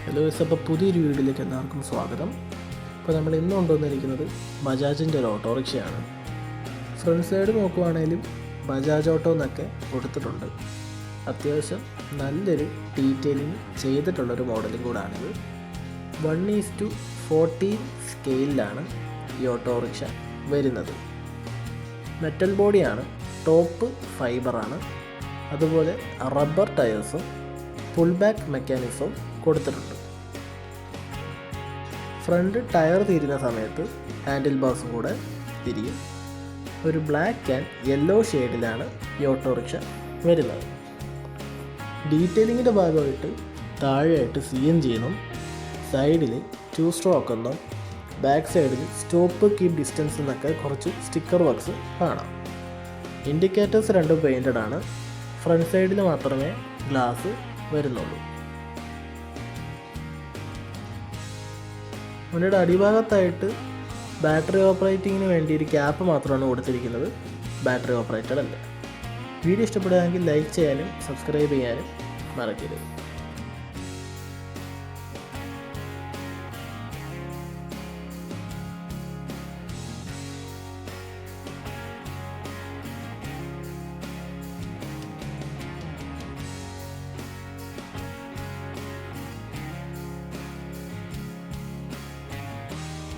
Hello അപ്പോൾ പുതിയൊരു വീഡിയോയിലേക്ക് എല്ലാവർക്കും സ്വാഗതം. ഇപ്പോൾ നമ്മൾ ഇന്ന് കൊണ്ടുവന്നിരിക്കുന്നത് ബജാജിൻ്റെ ഒരു ഓട്ടോറിക്ഷയാണ്. ഫ്രണ്ട് സൈഡ് നോക്കുവാണെങ്കിലും ബജാജ് ഓട്ടോ എന്നൊക്കെ കൊടുത്തിട്ടുണ്ട്. അത്യാവശ്യം നല്ലൊരു ഡീറ്റെയിലിംഗ് ചെയ്തിട്ടുള്ളൊരു മോഡലും കൂടാണിത്. 1:14 സ്കെയിലാണ് ഈ ഓട്ടോറിക്ഷ വരുന്നത്. മെറ്റൽ ബോഡിയാണ്, ടോപ്പ് ഫൈബറാണ്, അതുപോലെ റബ്ബർ ടയേഴ്സും പുൾ ബാക്ക് മെക്കാനിസവും കൊടുത്തിട്ടുണ്ട്. ഫ്രണ്ട് ടയർ തിരിയുന്ന സമയത്ത് ഹാൻഡിൽ ബാർസും കൂടെ തിരിയും. ഒരു ബ്ലാക്ക് ആൻഡ് യെല്ലോ ഷെയ്ഡിലാണ് ഈ ഓട്ടോറിക്ഷ വരുന്നത്. ഡീറ്റെയിലിങ്ങിൻ്റെ ഭാഗമായിട്ട് താഴെയായിട്ട് CNG എന്നും സൈഡിൽ 2 സ്ട്രോക്ക് എന്നും ബാക്ക് സൈഡിൽ സ്റ്റോപ്പ് കീപ് ഡിസ്റ്റൻസ് എന്നൊക്കെ കുറച്ച് സ്റ്റിക്കർ വർക്ക്സ് കാണാം. ഇൻഡിക്കേറ്റേഴ്സ് രണ്ടും പെയിൻറ്റഡ് ആണ്. ഫ്രണ്ട് സൈഡിൽ മാത്രമേ ഗ്ലാസ് വരുന്നുള്ളൂ. മുന്നയുടെ അടിഭാഗത്തായിട്ട് ബാറ്ററി ഓപ്പറേറ്റിങ്ങിന് വേണ്ടി ഒരു ക്യാപ്പ് മാത്രമാണ് കൊടുത്തിരിക്കുന്നത്. ബാറ്ററി ഓപ്പറേറ്റഡ് അല്ല. വീഡിയോ ഇഷ്ടപ്പെടുകയാണെങ്കിൽ ലൈക്ക് ചെയ്യാനും സബ്സ്ക്രൈബ് ചെയ്യാനും മറക്കരുത്.